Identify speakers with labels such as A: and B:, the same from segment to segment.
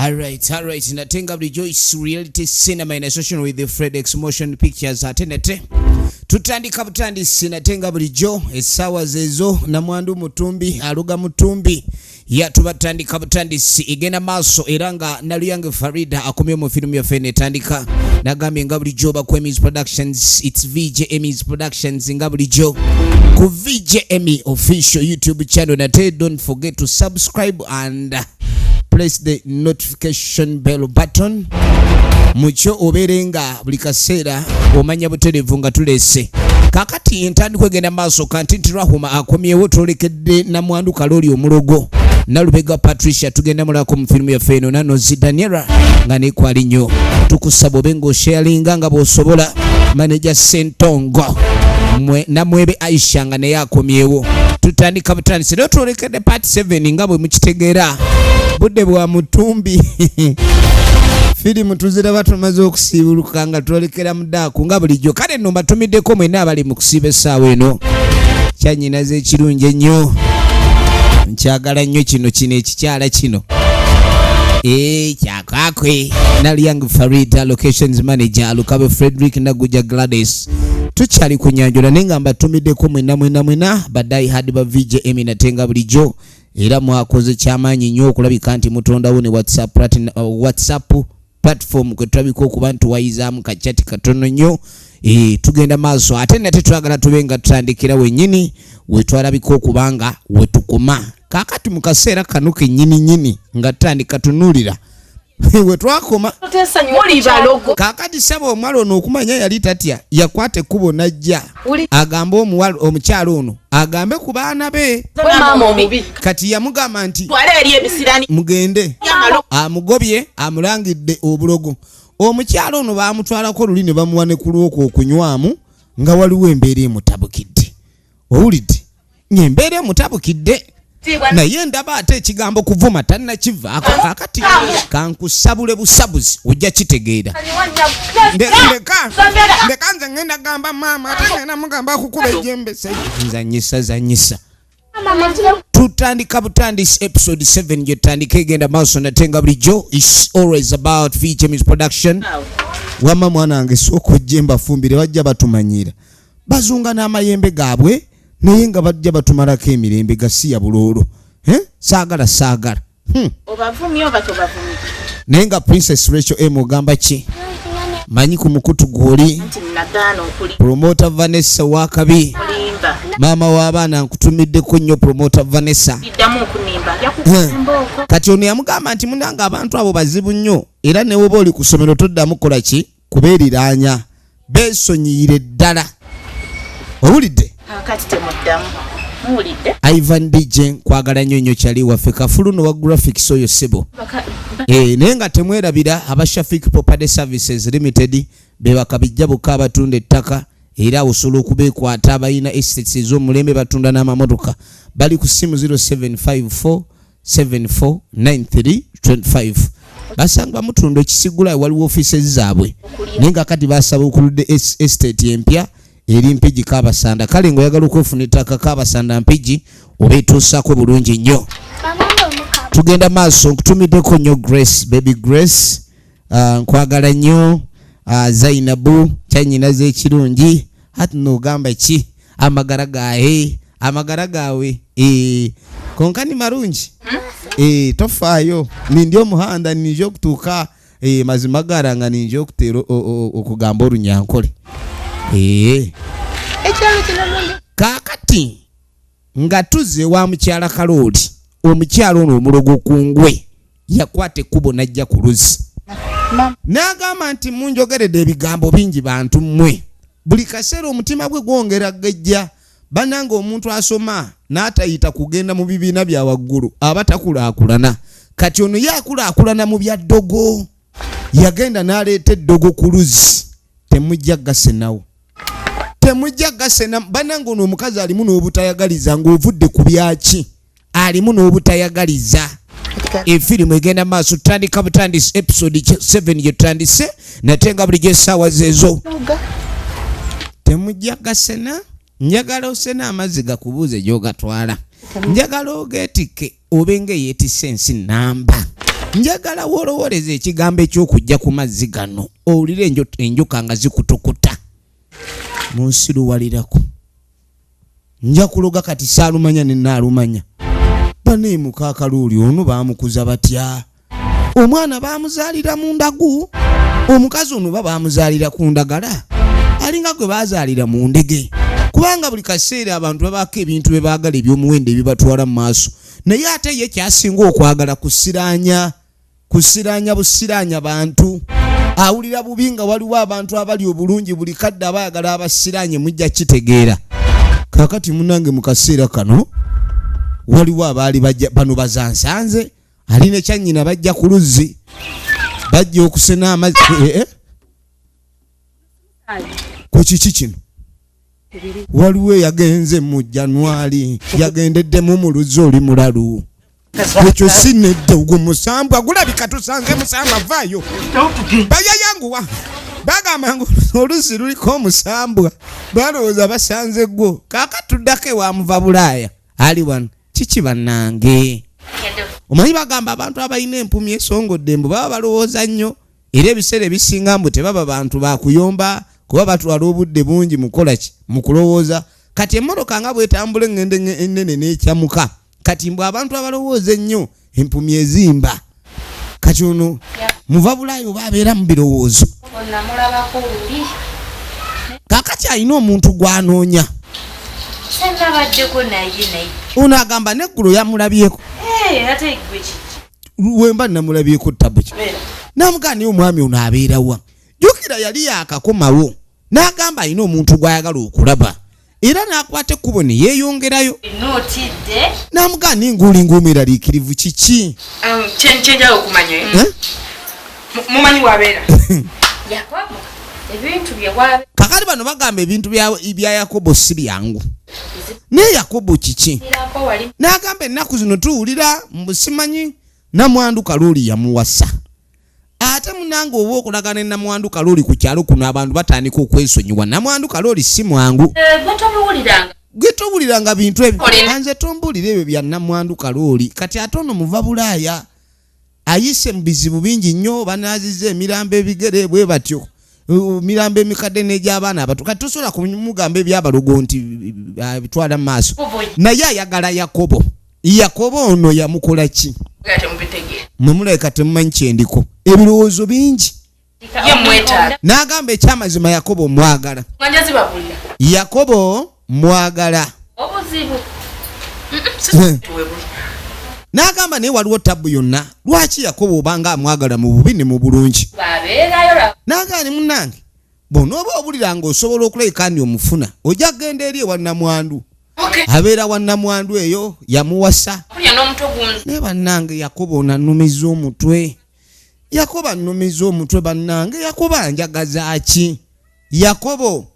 A: Alright. Natenga Rejoice Reality Cinema in association with the Fredex Motion Pictures atenete. Tutandika butandisi natenga bulijjo essaawa zezo Namwandu Mutumbi aluga Mutumbi yatubatandika butandisi igenda maaso era nga Naluyange Farida akomye mu firimu yaffe netandika nagambye nga bulijjo ku Emmy's Productions. It's VJ Emmy's Productions nga bulijjo ku VJ Emmy official YouTube channel. Nate don't forget to subscribe and press the notification bell button. Mucho oberenga buli kaseera omanya buterevu nga tulese. Kakati entandi kwegenda maaso Kantiti Rahuma akomyewo tolekedde Namwandu Kalooli Omulogo Nalubega Patricia tugenda mulako mu firimu yaffe eno nano Zidaniera nga nekwali nnyo tukusaba obenga osharinga nga bw'osobola. Manager Sentongo namwebe Aisha nga naye akomyewo tutandika butandisi lero tolekedde part 7 nga bwe mukitegeera budde bwa Mutumbi filimu tuziraba tumaze okusiibuluka nga twolekera mudaaku nga bulijjo. Kale nno mbatumiddeko mwena abali mu kusiiba essaawa eno kyanyinaze ekirungi ennyo nkyagala nnyo kino ekikyala kino kyakakwe Naluyange Farida locations manager Lukabe Frederick Naguja Gladys tukyali ku nyanjola naye nga mbatumiddeko mwena baddayi hadi ba VJ Emmy natenga bulijjo era mwakoze kyamaanyi nnyo okulabika nti mutondawo ne WhatsApp platform kwe tulabika okuba ntuwayizaamu kachati katono nnyo. Tugenda maaso ate nate twagala tube nga tutandikira wennyini wetwalabika okubanga wetukoma kakati mu kaseera kano kennyini nga tutandika tunuulira wetwakoma kakati saba omwala ono okumanya yali tatya yakwata ekkubo najja agamba omukyalo ono agambe ku baana be kati yamugamba nti mugende amugobye amulangidde obulogo. Omukyalo ono bamutwalako luli ne bamuwa ne ku lwoko okunywamu nga waliwo embeera emutabukidde. Owulidde ng'embeera emutabukidde naye ndaba ate ekigambo kuvuma tannakivaako kakati kankusabule busabuzi ojja kitegeera. Ndeka nze ngenda gamba maama ate ngenda mugamba akukuba ejjembe zanyisa tutandika butandisi episode 7 gyetandika egenda maaso natenga bulijjo. It's always about VJ Emmy's production. Wama mwana wange sooka ojje mbafumbire bajja batumanyira bazunga n'amayembe gaabwe naye nga bajja batumalako emirembe gasiya buloolo saagala
B: obavumye oba tobavumye
A: naye nga Princess Rachel M ogamba ki manyi ku mukutu gwoli Promoter Vanessa wakabi maama w'abaana nkutumiddeko nnyo Promoter Vanessa kati ono yamugamba nti munanga abantu abo bazibu nnyo era ne woba oli ku ssomero toddamu kola ki kubeeriraanya beesonyiire ddala. Owulidde
B: kati temuddamu muwulidde
A: Ivan DJ kwagala nnyo kyali waffe kafuluno wa graphics oyo sebo naye nga temwerabira aba Shafik Property Services Limited bebakabijja bukka abatunda ettaka era osobola okubeekwata abalina estates ez'omulembe batunda n'amamotoka bali ku simu 0754749325 basanga mutunda ekisigula waliwo offices zaabwe naye nga kati basaba okuludde estate empya eri Mpigi Kabasanda. Kale ng'oyagala okwefuna ettaka Kabasanda Mpigi oba etuusaako bulungi nnyo. Tugenda maaso nkutumiddeko nnyo Baby Grace nkwagala nnyo Zainabu kyanyinaze ekirungi hati n'ogamba ki amagara gaawe konkani marungi tofaayo nindi omuhanda ninja okutuuka mazima garanga ninja okuteera okugamba olunyankole kakati nga tuzze wa mukyala Kalooli omukyalo ono Omulogo kungwe yakwata ekkubo najja ku luzzi n'agamba nti munjogeredde ebigambo bingi bantu mmwe buli kaseera omutima gwe gwongera gejja bananga omuntu asoma n'atayita kugenda mu bibiina bya waggulu aba takulaakulana. Kati ono yakulaakulana mu bya ddogo yagenda n'aleeta eddogo ku luzzi temujja gasenawo bananga ono omukazi alimu n'obutayagaliza ng'ovudde ku byaki alimu n'obutayagaliza. Efirimu egenda maaso tutandika butandisi episode 7 gyetutandise natenga bulijjo essaawa zezo temujja gasena njagala osena amazzi gakubuuze gy'ogatwala njagala ogeetike obenga eyeetise ensi namba njagala wolowoleza ekigambo eky'okujja ku mazzi gano owulire enjoka nga zikutokota munsiruwalirako nja kuloga kati saalumanya nenaalumanya baneemuka kalooli ono baamukuza batya omwana baamuzaalira mu ndagu omukazi ono baamuzaalira ku ndagala alinga gwe baazaalira mu ndege kubanga buli kaseera abantu babaako ebintu bye baagala eby'omuwendo ebibatwala mu maaso naye ate ye kyasinga okwagala kusiraanya busiraanya bantu awulira bubi nga waliwo abantu abali obulungi buli kadde abayagala abasiraanye mujja kitegeera kakati munange mu kaseera kano waliwo abaali bano bazansanze alina ekyannyina bajja ku luzzi bajja okusena amazzi ku kiki kino waliwo yagenze mu Januari yagendeddemu mu luzzi oli mulalu ekyo sinedde ogwo musambwa gulabika tusanze musambwa vaayo bayayanguwa bagamba ngu oluzzi luliko omusambwa balowooza basanze gwo kaakatuddako ewamuva bulaaya ali wano kiki bannange omanyi bagamba abantu abalina empumi esongodde mbu baba balowooza nnyo era ebiseera ebisinga mbu tebaba bantu bakuyomba kuba batwala obudde bungi mukolaki mukulowooza kati emmotoka nga bwetambula engende ennene n'ekyamuka kati mbw abantu abalowooza ennyo empumi ezimba kati ono muva bulaaya oba abeera mu birowoozo kakati alina omuntu gw'anoonya ono agamba neggulo yamulabyeko wemba namulabyeko ttabu ki namugani omwami ono abeerawa jjukira yali yakakomawo n'agamba alina omuntu gw'ayagala okulaba era n'akwata ekkubo ne yeeyongerayo n'amugani ng'olinga omweraliikirivu kiki
C: kyenjala okumanya mumanyi wabeera
A: kakati bano bagamba ebintu bya Yakobo si byangu naye Yakobo kiki n'agamba ennaku zino tuwulira mbusimanyi Namwandu kalooli yamuwasa ate munange oba okulagana Namwandu kalooli ku kyalo kuno abantu batandika okwesonyiwa Namwandu kalooli si mwangu getowuliranga bintu ebyo anze tombulira ebyo bya Namwandu kalooli kati ate ono muva bulaaya ayise mu bizibu bingi nnyo banaaziza emirambo ebigere bwe batyo mirambo emikadde n'egy'abaana abato kati tosobola kumugamba ebyabalogo nti bitwala mu maaso naye ayagala Yakobo ono yamukola ki mwe mulabika temumanyi kyendiko ebirowoozo bingi n'agamba ekyamazima Yakobo mwagala Yakobo mwagala n'agamba naye waliwo ttabu yonna lwaki Yakobo obanga amwagala mu bubi ne mu bulungi n'agaani munnange bw'onooba obulira ng'osobola okulabika ndi omufuna ojja kgenda eri ewa Namwandu abeera wa Namwandu eyo yamuwasa naye bannange Yakobo nanumiza omutwe bannange Yakobo anjagaza ki Yakobo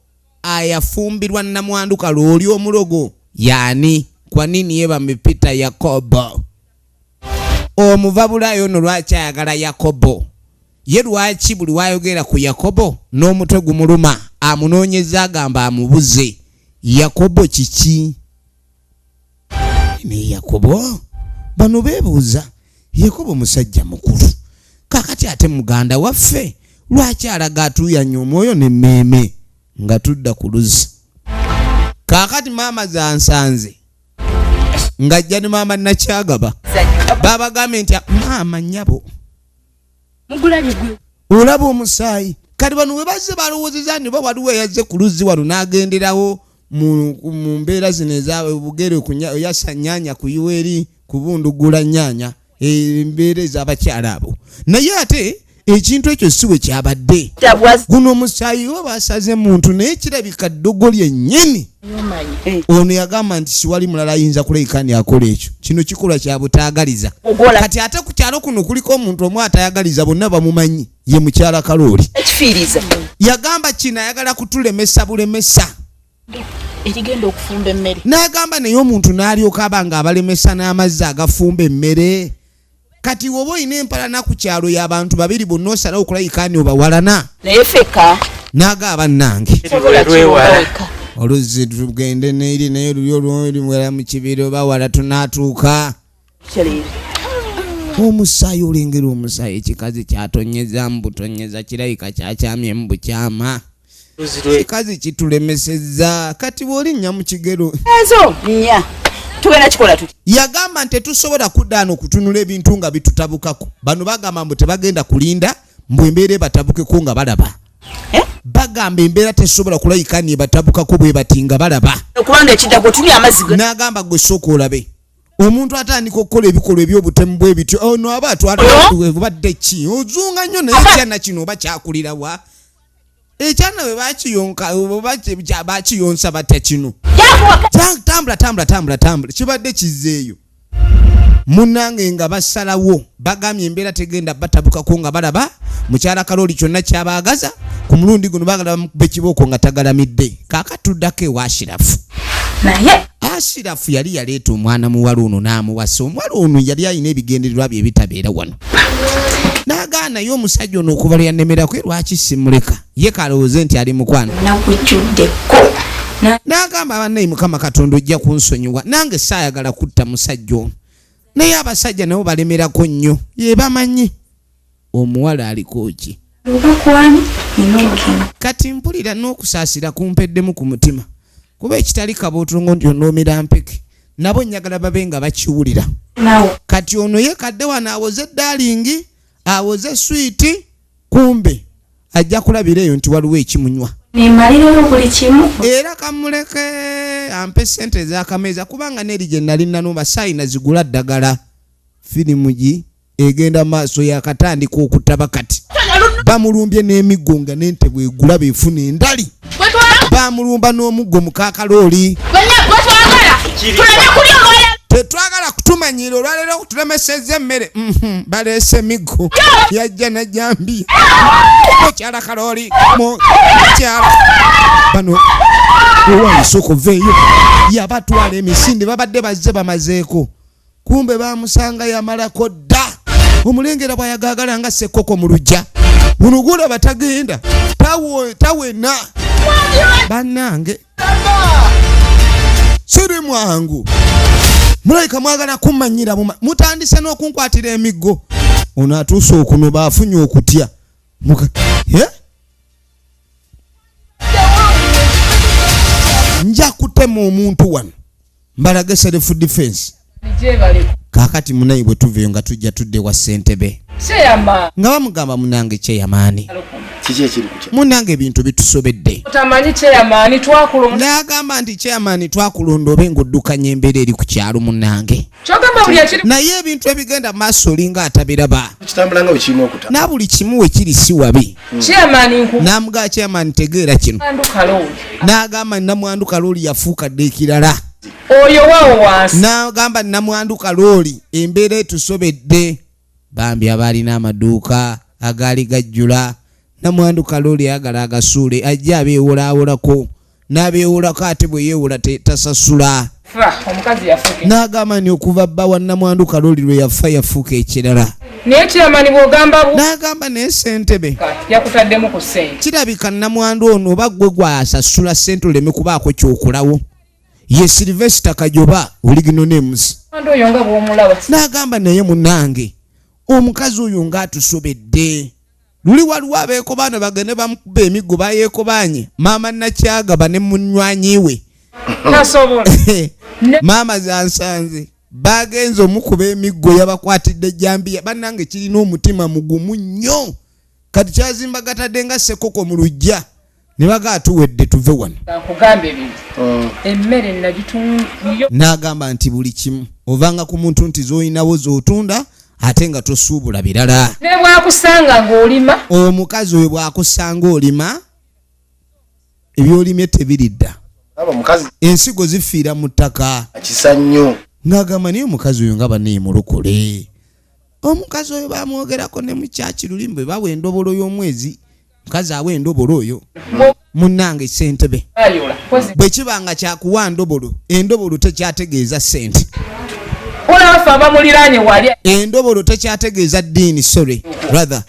A: ayafumbirwa Namwandu kalooli Omulogo yani kwa nini ye bamepita Yakobo omuva bulaaya ono lwaki ayagala Yakobo ye lwaki buli wayogera ku Yakobo n'omutwe gumuluma amunoonyeza agamba amubuze Yakobo kiki ne Yakobo bano beebuuza Yakobo musajja mukulu kakati ate muganda waffe lwaki alaga atuuyanya omwoyo n'emmeeme nga tudda ku luzzi kakati maama zansanze ng'ajja ne maama Nakyagaba babagambe nti maama nnyabo olaba omusaayi kati bano we bazze balowoozeza nti waliwo eyazze ku luzzi wano n'agenderawo mu mbeera zino ezabugere yassa nnyaanya ku yuweeri kubundugula nnyaanya embeera ez'abakyala abo naye ate ekintu ekyo si bwe kyabadde guno omusaayi we basaze muntu naye kirabika ddogo lyennyini ono yagamba nti siwali mulala ayinza kulabika ndi akola ekyo kino kikolwa kya butaagaliza kati ate ku kyalo kuno kuliko omuntu omu atayagaliza bonna bamumanyi ye mukyala kalooli yagamba kino ayagala kutulemesa bulemesa
B: ekigenda okufumba emmere
A: n'agamba naye omuntu n'alyoka aba nga abalemesa n'amazzi agafumba emmere kati woba olina empalana ku kyalo y'abantu babiri bonna osalawo okulayika ni obawalana
B: naye feka
A: n'agaba nnange oluzzi tugende n'eri naye luli olwoliwera mu kibira oba wala tunaatuuka Omusaayi olengera omusaayi ekikazi kyatonyeza mbutonyeza kirayika kyakyamye mbukyama. Ekikazi kitulemesezza kati bw'olinnya mu kigero.
B: Ezo nnya. Tugenda kikola tuti.
A: Yagamba nti tetusobola kuddaano okutunula ebintu nga bitutabukako. Bano bagamba mbu tebagenda kulinda mbu embeera ebatabukeko nga balaba. Bagamba embeera tesobola kulayika ni batabukako bwe batinga balaba.
B: Kubanga ekiddako tuli amazzi.
A: N'agamba gwe sooka olabe. Omuntu atandika okukola ebikolwa eby'obutemu bwe bityo ono aba atwalibadde ki ozunga nnyo naye ekyana kino oba kyakulira wa ekyana bwe bakiyonka oba bakiyonsa batta kino tambula kibadde kizeeyo munnange nga basalawo bagambye embeera tegenda batabukako nga balaba mukyala Kalooli kyonna kyabaagaza ku mulundi guno bagala bamukube kibooko nga tagalamidde kaakatuddako ewa Ashirafu
B: naye
A: Ashirafu yali yaleeta omwana muwala ono n'amuwasa omuwala ono yali alina ebigendererwa bye bitabeera wano n'agaana ye omusajja ono okuva lwe yannemerako lwaki simuleka ye kalowooze nti ali mukwano
B: nakujjuddeko
A: n'agamba bannaye Mukama Katonda ojja kunsonyiwa nange saayagala kutta musajja ono naye abasajja nabo balemerako nnyo ye bamanyi omuwala aliko ki kati mpulira n'okusaasira kumpeddemu ku mutima kuba ekitali kabootongo nti onoomera mpeke nabo njagala babe nga bakiwulira kati ono ye kadde wano awoze daalingi awoze switi kumbe ajja kulabira eyo nti waliwo ekimunywa
B: buli kimu
A: era kamuleke ampe sente ez'akameeza kubanga neri gye nali nanumba saayina zigula ddagala firimu gi egenda maaso yakatandika okutaba kati bamulumbye n'emiggo nga n'ente bwegula beefuna endali bamulumba n'omuggo muka Kalooli tetwagala kutumanyira olwaleero okutulemeseza emmere baleese emiggo yajja najambi mukyala Kalooli mukyala bano owanisoko veeyo yabatwala emisinde babadde bazze bamazeeko kumbe bamusanga yamalako dda omulengera bwayagagala nga ssekoko mu lujja bunugula batagenda tawena bannange siri mwangu mulayika mwagala kumanyira mutandise n'okunkwatira emiggo ono atuuse okunoba afunye okutya nja kutema omuntu wano mbalage self defense kakati munayi bwe tuveyo nga tujja tudde wa ssentebe nga bamugamba munange kyeyamaani munange ebintu bitusobedde n'agamba nti kyeyamaani twakulonda obe ng'oddukanya embeera eri ku kyalo munange naye ebintu ebigenda maaso olinga atabiraba na buli kimu we kiri si wabi n'amugamba kyeyamaani tegeera kino n'agamba Namwandu Kalooli yafuuka dde ekirala
C: oyo wawo wansi
A: n'agamba Namwandu Kalooli embeera etusobedde bambi abalina amaduuka agaali gajjula Namwandu Kalooli ayagala agasuule ajja abeewolaawolako n'abeewolako ate bwe yeewola tasasula
C: omukazi yafuuka
A: n'agamba ni okuva bba wa Namwandu Kalooli lwe yafa yafuuka ekirala
C: naye kyamani bw'ogamba
A: n'agamba naye ssentebe
C: yakutaddemu ku ssente
A: kirabika Namwandu ono oba ggwe gwasasula ssente oleme kubaako kyokolawo ye Sylvester Kajoba oligino nemusi
C: oyo nga bw'omulaba
A: n'agamba naye munange omukazi oyo ng'atusobedde luli waliwo abeekobaana bagende bamukuba emiggo bayeekobanye maama Nakyagaba ne munywanyi we
C: tasobola
A: maama zansanze bagenze omukuba emiggo yabakwatidde jambiya bannange kirina omutima mugumu nnyo kati kyazimba gatadde nga ssekoko mu lujja ne baga tuwedde tuve wano
C: nkugamba ebintu emmere nagitundiyo
A: n'agamba nti buli kimu ovanga ku muntu nti z'olinawo z'otunda ate nga tosuubula birala
C: ne bwakusanga ng'olima
A: omukazi oyo bwakusanga olima ebyolimye tebiridda ensigo zifiira mu ttaka ng'agamba naye omukazi oyo nga baneemulokole omukazi oyo bamwogerako ne mukyaki lulimbu bwe bawa endobolo y'omwezi mukazi awa endobolo oyo munnange ssentebe bwe kibanga kyakuwa ndobolo endobolo tekyategeeza ssente
C: olafa abamuliraanye wali
A: endobolo tekyategeeza ddiini sorry brother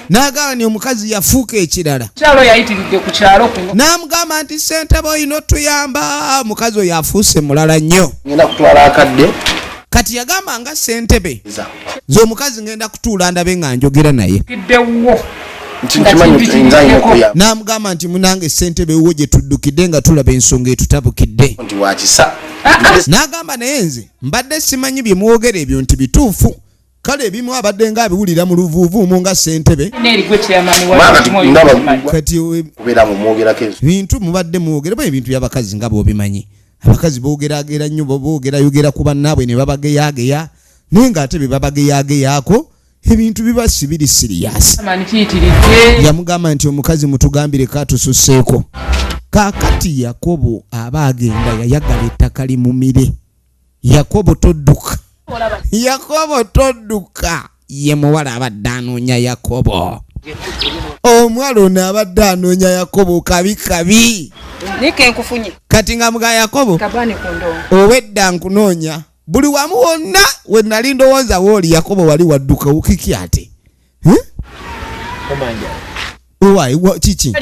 A: n'agamba ni omukazi yafuuka ekirala
C: kyalo yayitiridde ku kyalo kuno
A: n'amugamba nti ssentebe olina otuyamba omukazi oyo afuuse mulala nnyo
D: ngenda kutwala akadde
A: kati yagamba nga ssentebe nze omukazi ngenda kutuula ndabe nga njogera naye
C: kiddewo
A: n'amugamba nti munange ssentebe wo gye tuddukidde nga tulaba ensonga etutabukidde n'agamba naye nze mbadde simanyi bye mwogera ebyo nti bituufu kale ebimu abadde nga abiwulira mu luvuuvuumu nga ssentebe kati bintu mubadde mwogera bwe ebintu by'abakazi nga bw'obimanyi abakazi boogeragera nnyo boogerayogera ku bannaabwe ne babageyageya naye ng'ate bye babageyageyaako ebintu biba sibiri siriyasi yamugamba nti omukazi mutugambire katususseeko kaakati yakobo aba agenda yayagala ettaka limumire yakobo todduka ye muwala abadde anoonya yakobo omwala ono abadde anoonya yakobo kabi kati nga muga yakobo owedda nkunoonya buli wamu wonna we nali ndowooza wooli yakobo wali wadduka wukiki ate kiki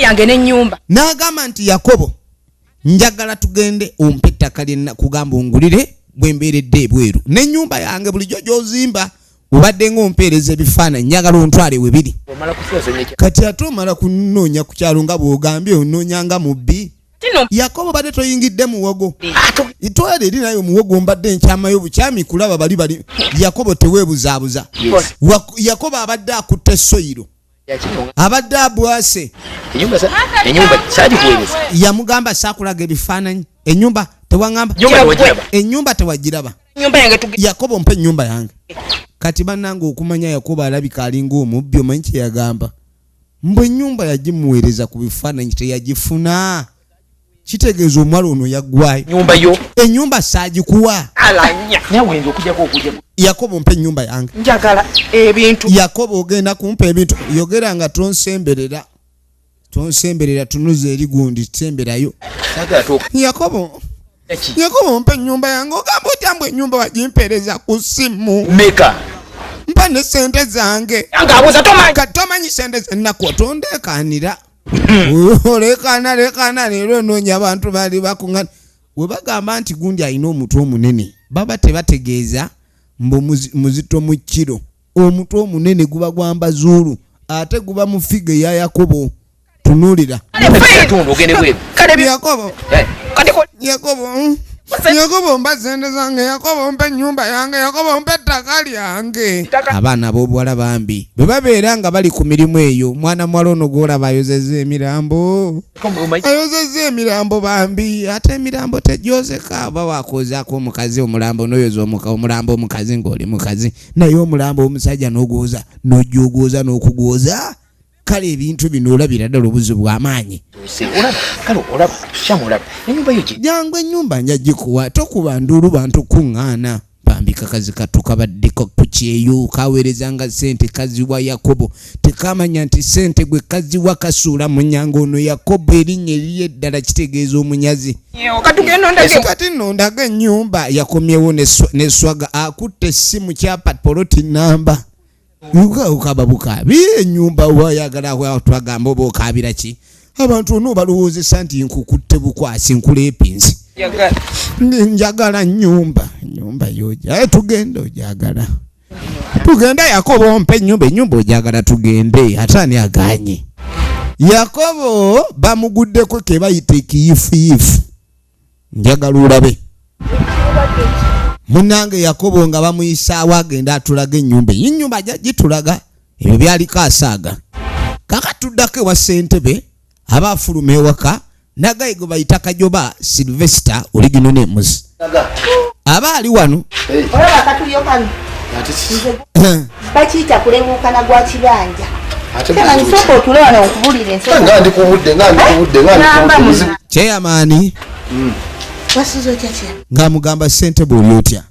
A: n'agamba nti yakobo njagala tugende ompe ettaka lyenna kugamba ongulire bwe mbeeredde ebweru n'ennyumba yange bulijjo gy'ozimba obadde ng'ompeereza ebifaananyi njagala ontwale we biri kati ate omala kunoonya ku kyalo nga bw'ogambye onoonyanga mubbi yakobo badde toyingidde muwogo itwale eri naye omuwogo mbadde nkyamayo bukyami kulaba bali yakobo teweebuzaabuza yakobo abadde akutte soyiro abadde abwase yamugamba saakulaga ebifaananyi ennyumba tewaŋŋamba ennyumba tewagiraba yakobo mpa ennyumba yange kati bannange okumanya yakobo alabika alinga omubbi omanyi kye yagamba mbwe ennyumba yagimuweereza ku bifaananyi teyagifuna kitegeeza omwala ono yaggwayo ennyumba saagikuwa yakobo mpa ennyumba yange
B: njagala ebintu
A: yakobo ogenda kumpa ebintu yogera nga tonsemberera tunuza eri gundi semberayo yakobo mpa ennyumba yange ogamba otyambwa ennyumba wagimpeereza ku ssimu mpa ne sente zange kati tomanyi sente zennaku otondeekanira lekana leero noonya abantu bali bakuŋŋana we bagamba nti gundi alina omutwe omunene baba tebategeeza mbu muzito mu kiro omutwe omunene guba gwamba zuulu ate guba mu figa eya yakobo tunuulira yakobo mpa sente zange yakobo mpa ennyumba yange yakobo mpa ettaka lyange abaana b'obuwala bambi bwe babeera nga bali ku mirimu eyo mwana muwala ono gwolaba ayozezza emirambo bambi ate emirambo tegyozeka oba wakozaako omukazi omulambo noyoza omulambo omukazi ng'oli mukazi naye omulambo omusajja n'ogwoza n'ojjogwoza n'okugwoza kale ebintu bino olabira ddala obuzi bw'amaanyi jangu ennyumba njagikuwa tokuba nduulu bantu kuŋŋaana bambi kakazi kattu kabaddeko ku kyeyo kaweerezanga ssente kaziwa yakobo tekamanya nti ssente gwe kaziwa kasuula mu nnyanga ono yakobo erinnya eriri eddala kitegeeza omunyazi kati nondaga ennyumba yakomyewo neswaga akutte essimu kyapa poloti namba ukaba bukabi ennyumba wayagala twagamba oba okaabira ki abantu ono balowoozesa nti nkukutte bukwasi nkuleepinzi njagala nyumba yoja tugende ojagala tugenda yakobo mpe ennyumba ojagala tugende ate ani aganye yakobo bamuguddeko ke bayita ekiyifuyifu njagala olabe munange yakobo nga bamuyisaawo agenda atulaga ennyumba gitulaga ebyo byaliko asaaga kakatuddako ewa ssentebe aba afuluma ewaka nagaye gwe bayita kajoba silvester oligino nemuzi aba ali wano
D: bakiyita kulebuukana gwa kibanja nsooka otule wano nkubulire
A: kyeyamaani
D: wasuza otya
A: ng'amugamba ssentebe oli otya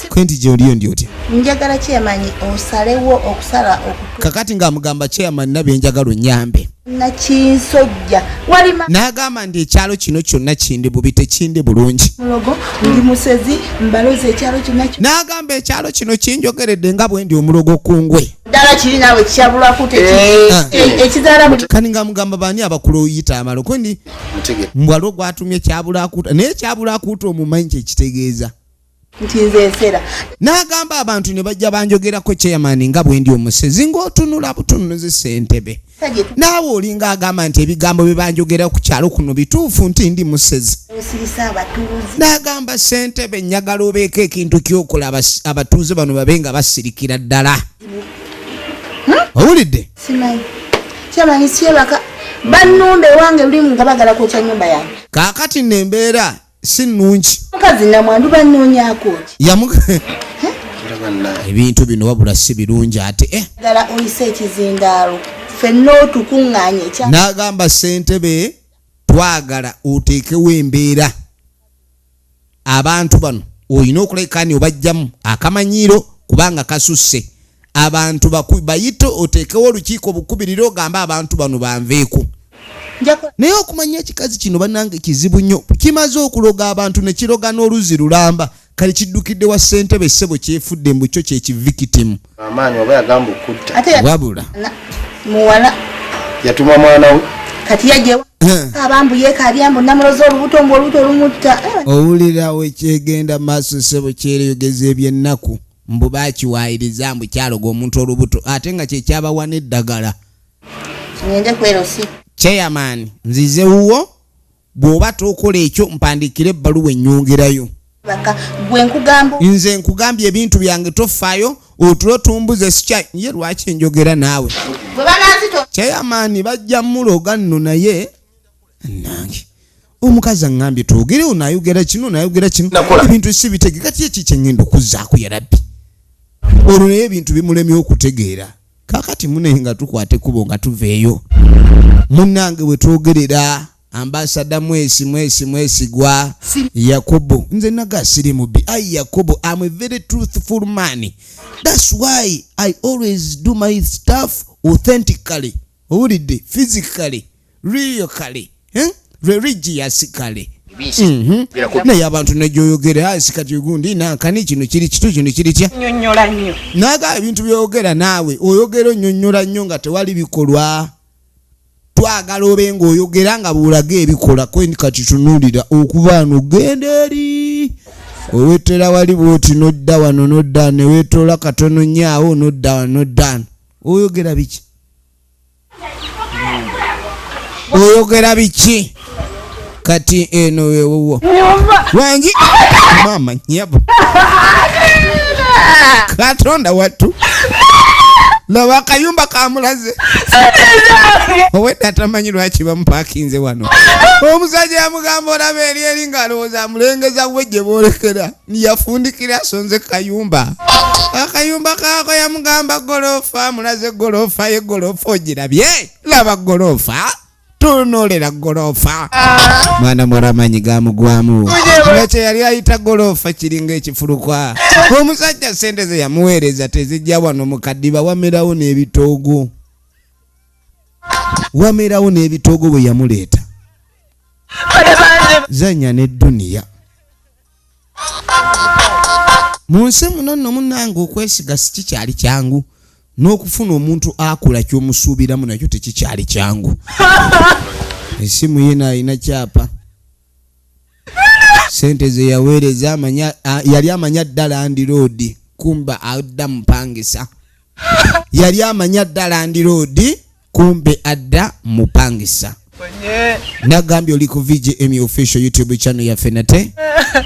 A: kwenti gy'oliyo ndi otya
D: njagala kyemanyi osalewo okusala
A: kakati ng'amugamba kyeyamaani nabye njagala onnyambe
D: nakinsojja walima
A: n'agamba ndi ekyalo kino kyonna kindi bubi tekindi bulungi
D: Omulogo ndi musezi mbalozi ekyalo kyonna
A: n'agamba ekyalo kino kinjogeredde nga bwe ndi omulogo kungwe
D: ddala kiri naawe kikyabulako ekizaala
A: kani ng'amugamba baani abakulu oyita amalo kwendi mbwalo gwatumye kyabulakuuta naye kyabulakuuta omumanyi kyekitegeeza
D: nti nze nsera.
A: N'agamba abantu ne bajja banjogerako chairman nga bwe ndi omusezi ng'otunula butunuzi ssentebe. Naawe olinga agamba nti ebigambo bye banjogera ku kyalo kuno bituufu nti ndi musezi.
D: Osirisa abatuuze.
A: N'agamba ssentebe njagala obeeko ekintu ky'okola abatuuze bano babe nga basirikira ddala. Owulidde?
D: Simanyi. Chairman siebaka bannumbe wange lulimu nga bagala kwokya nnyumba yange.
A: Kaakati n'embeera si nnungi.
D: Mukazi Namwandu bannoonyaako ki?
A: Ebintu bino wabula si birungi ate
D: Gala oyise ekizindaalo. Ffenna otukuŋŋaanye ekya.
A: N'agamba ssentebe twagala oteekewo embeera abantu bano olina okulekaani obajjamu akamanyiiro kubanga kasusse abantu bayite oteekewo olukiiko bukubirire ogamba abantu bano banveeko. Naye okumanya ekikazi kino bannange kizibu nnyo kimaze okuloga abantu ne kiroga n'oluzzi lulamba kale kiddukidde wa ssentebe ssebo kyefudde mbu kyo kyekivikitimu
E: amaanyi oba yagamba okutta
A: wabula
D: muwala
E: yatuma mwana we
D: kati yajewa abambu yeekabya mbu namuloza olubuto mbu olubuto olumutta.
A: owulirawo ekyegenda maaso ssebo kyereyogeza eby'ennaku mbu baakiwaayiriza mbu kyaloga omuntu olubuto ate nga kyekyabawa n'eddagala.
D: Ngende kwerosi.
A: Chairman nzize wuwo bw'oba tookola ekyo mpandiikira ebbaluwa ennyongerayo.
D: Gwe nkugamba.
A: Nze nkugambye ebintu byange tofaayo otulo tumbuze sikya ye lwaki njogera naawe.
D: Bwe banaazito.
A: Chairman bajja muloga nno naye nange omukazi aŋŋambye twogere onaayogera kino naayogera kino ebintu si bitege kati eki kyengenda okuzzaako yarabbi. Olwo naye ebintu bimulemye okutegeera. Kaakati mune nga tukwate kubo nga tuveeyo. Munnange bwe twogerera ambasada mwesigwa Yakobo nze nagasiri mubi Yakobo I'm a very truthful man. That's why I always do my stuff authentically. Owulidde? Physically, really, religiously. Naye abantu negyoyogera sikati gundi nankani kino kiri kitu kino kiri kya
B: Nnyonnyola nnyo.
A: naga ebintu byogera naawe oyogera onnyonnyola nnyo nga tewali bikolwa. Twagala obenga oyogera nga bulaga ebikola kweni kati tunuulira okuva ano genda eri owetera wali bwoti nodda wano nodda ne weetola katono nnyo nodda wano nodda oyogera biki? Oyogera biki? Kati eno wewowo wangi mama nyabo Katonda watu laba akayumba kamulaze owedde atamanyi lwaki bamupakinze wano. Omusajja yamugamba olaba eri nga alowooza amulengeza bwe gye boolekera yafundikira asonze kayumba. Akayumba kaako yamugamba golofa amulaze golofa ye golofa ogirabye laba golofa tunoolera golofa. Mwana muramanyi gamugwamu nakye yali ayita golofa kiringa ekifulukwa. Omusajja sente ze yamuweereza tezijja wano mu kaddiba wamerawo n'ebitoogo. Wamerawo n'ebitoogo bwe yamuleeta. Zanya n'edduniya. Mu nsi muno nno munnange okwesiga si kikyali kyangu. N'okufuna omuntu akula ky'omusuubiramu nakyo tekikyali kyangu. Essimu ye n'alina kyapa. Sente ze yaweereza yali amanya ddala Land Road kumba adda mupangisa. Yali amanya ddala Land Road kumbe adda mupangisa. Nagambye oli ku VJ Emmy official YouTube channel yaffe nate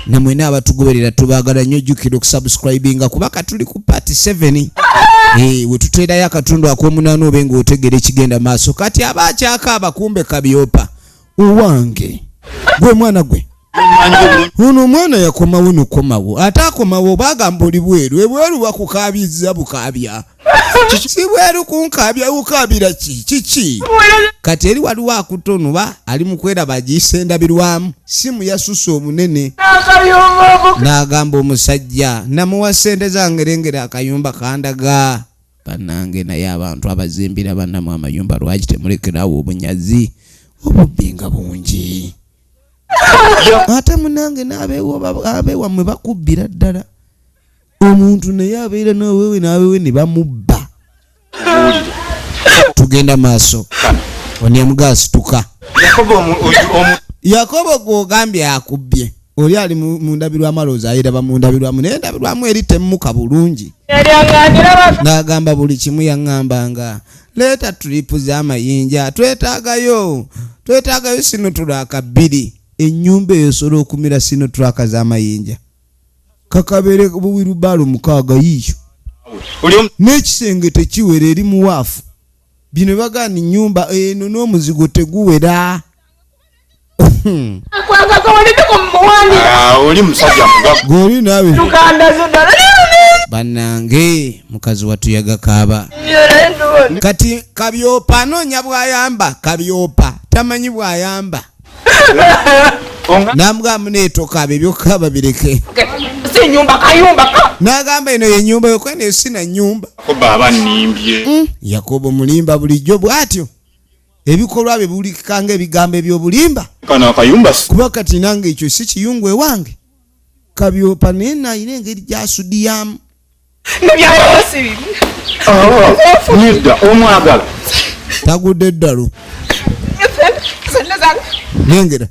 A: namwena abatugoberera tubaagala nnyo jjukira okusubscribinga kuba katuli ku part 7 we tuteerayo akatundu ak'omunaana obenga otegera ekigenda maaso kati abakyakaaba kumbe kabyopa owange gwe mwana gwe ono omwana yakomawo nokomawo ate akomawo bagamba oli bweru ebweru bakukaabizza bukaabya si bweru kunkaabya ukaabira kiki kati eri waliwo akutonoba ali mu kweraba agisendabirwamu simu yasusa omunene n'agamba omusajja namuwa sente zange lengera akayumba kandaga bannange naye abantu abazimbira bannamu amayumba lwaki temulekerawo obunyazi obubbi nga bungi ate munange n'abeewammwe bakubbira ddala omuntu naye abeera n'awewe ne bamubba. Tugenda maaso oni amugasituka Yakobo gw'ogambye akubbye oli ali mu ndabirwamu alowooza ayiraba mu ndabirwamu naye ndabirwamu eri temuka bulungi n'agamba buli kimu yaŋŋambanga leeta tulipu z'amayinja twetaagayo sinotulaka 2 ennyumba eyo osobola okumira sinotulaka z'amayinja kakabeere buwirubaalo 6 yiiyo n'ekisenge tekiwera eri muwaafu bino bagani nyumba eno n'omuzigo teguwera
E: oli musajja
A: goli nawe bannange mukazi watuyaga kaaba kati kabyopa anoonya bwayamba kabyopa tamanyi bwayamba namugamba neetokaaba ebyokaaba bireke n'agamba eno yenyumba yokwene sina nyumba
E: baba nimbye
A: Yakobo mulimba bulijjo bwatyo ebikolwa bye bulikanga ebigambo ebyobulimba
E: kana akayumba
A: kuba kati nange ekyo si kiyungwe wange kabyopa nena ine engeri gyasudiyamu
E: nidda omwagala
A: tagudde eddalo nengera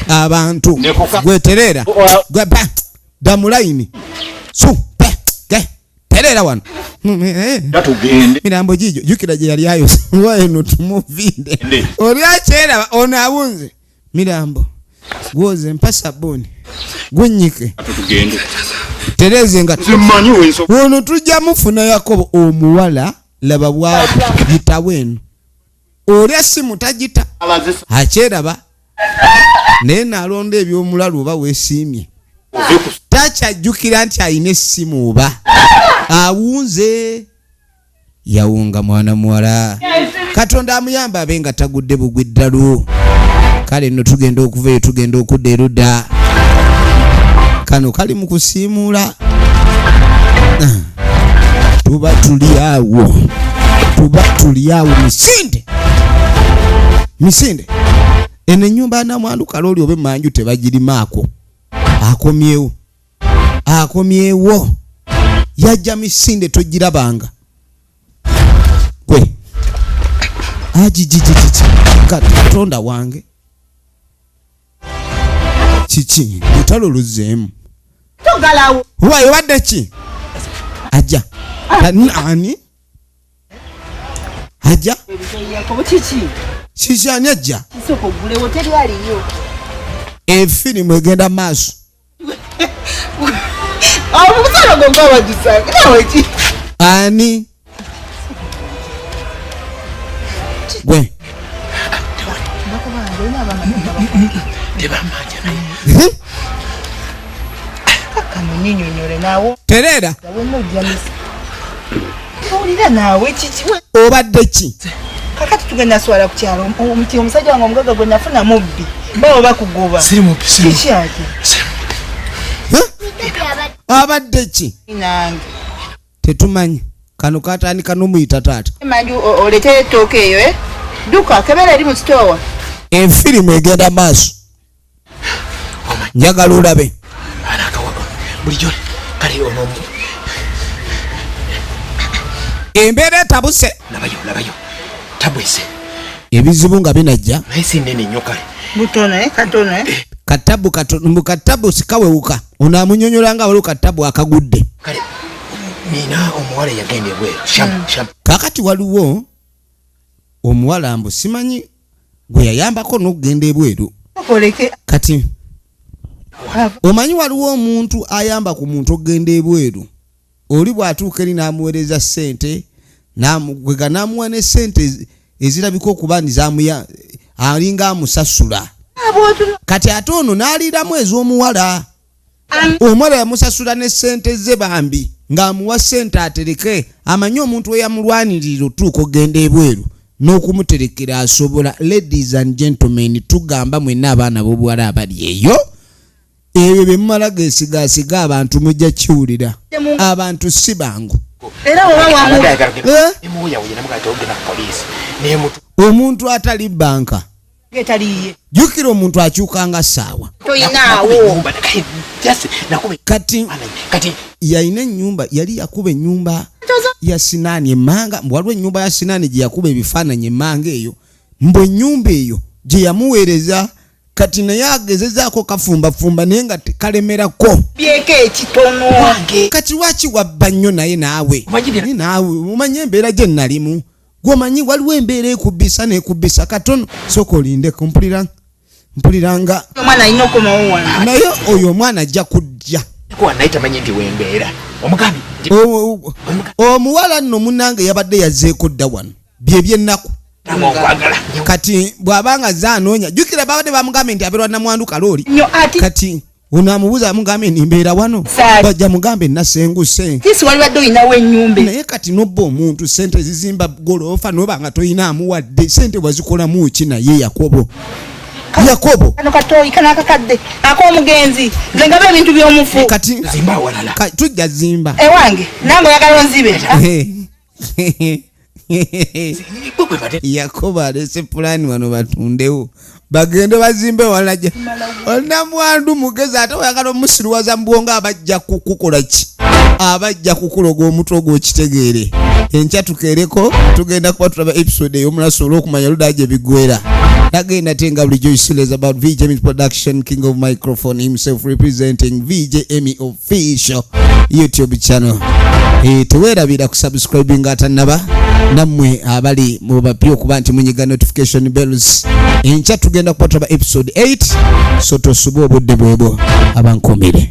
A: abantu gweterera gwepa damulayini terera wano
E: tugende
A: mirambo gijo jukira gye yali ayo waeno tumuvinde oli akyeraba ono abunze mirambo gwoze mpa sabuni gunyike
E: tugende
A: tereze nga
E: simanyi wenso
A: ono tujja mufuna Yakobo omuwala laba bwagita weno oli asimu tagita akyeraba naye nalonda ebyomulalu oba weesiimye takyajjukira nti ayina essimu oba awunze yawunga mwana muwala Katonda amuyamba abe nga tagudde bugwi ddalo kale nno tugenda okuva eyo tugenda okudda erudda kano kali mu kusiimuula tuba tuli awo misinde eno ennyumba ya Namwandu Kalooli oba emanju tebagirimaako akomyewo yajja misinde togirabanga gwe ajijijiji Katonda wange kiki lutalo luzeemu
D: togalawo
A: wayo wadde ki ajja ani ajja kiki ajja efirimu egenda maaso ani gwe terera obadde ki
D: kakati tugenda swala ku kyalo omuti omusajja wange omugaga gwe nafuna mubbi bawo bakugoba kiki ate
A: abadde ki
D: nange
A: tetumanyi kano katandika n'omuyita taata
D: manju oleetera ettooka eyo duka kebera eri mu sitowa
A: enfirimu egenda maaso njagala olabe
E: bulijjo kale ono
A: embeera etabuse
E: labayo tabwese
A: ebizibu nga binajja
E: naye si nnene nnyo kale
D: butono katono
A: katabu katono mu katabu sikawewuka onaamunyonyolanga waliwo katabu akagudde
E: kale nina omuwala yagenda ebweru sham
A: kakati waliwo omuwala mbu simanyi gwe yayambako n'okugenda ebweru kati omanyi waliwo omuntu ayamba ku muntu okugenda ebweru oli bw'atuuka eri n'amuweereza ssente gwega n'amuwa ne ssente ezirabika okuba nizamuya alinga amusasula kati ate ono n'aliiramu ez'omuwala omuwala yamusasula ne ssente ze bambi ng'amuwa ssente atereke amanyi omuntu we yamulwanirira otuuka okugenda ebweru n'okumuterekera asobola. Ladies and gentlemen, tugamba mwenna abaana b'obuwala abali eyo ebyo bye mumala gesigasiga abantu mujja kiwulira abantu si bangu
D: era
A: omuntu atali banka
D: getaliye
A: jukira omuntu akyukanga saawa
D: toyinaawo
A: kati yalina ennyumba yali yakuba ennyumba ya Sinaani emmanga waliwo ennyumba ya Sinaani gye yakuba ebifaananyi emmanga eyo mbwe ennyumba eyo gye yamuweereza kati naye agezezaako kafumba naye nga tekalemerako
D: byeko ekitono
A: kati lwaki wabba nnyo naye naawe omanyi embeera gye nalimu gwomanyi waliwo embeera ekubbisa n'ekubbisa katono sooka olindeko mpuliranga
D: omwana alina okomawo wano
A: naye oyo omwana ajja kujja
E: naye tamanyi nti wembeera omugambi
A: omuwala nno munnange yabadde yazzeeko dda wano byebyennaku kati bw'abanga zaanoonya jjukira babadde bamugambe nti abeerwa Namwandu kalooli kati onaamubuuza amugambe nti mbeera wano bajja mugambe nasenguse
D: kisi walibadde oyinawo ennyumba
A: naye kati nobba omuntu sente zizimba goloofa noba nga toyinaamu wadde sente wazikolamu ki naye Yakobo
D: kano katoyi kanakakadde ak'omugenzi nze ngaba ebintu by'omufu
A: kati tujja zimba
D: ewange nange oyagala onzibe
A: Yakobo alese pulaani wano batundewo bagende bazimbe walaja Namwandu mugezi ate oyagala omusiruwaza mu bwongo abajja kukukola ki abajja kukuloga omutwe gw'okitegeere enkya tukeereko tugenda kuba tulaba episode ey'omulaso olw'okumanya luda gye bigwera nagenda tenga bulijjo is about VJ Emmy's production, king of microphone himself representing VJ Emmy official YouTube channel. Teweerabira ku subscribing atanaba nammwe abali mu bapyo kuba nti munyiga notification bells. Enkya tugenda kuba tulaba episode 8 so tosuba obudde bwebo abankomere.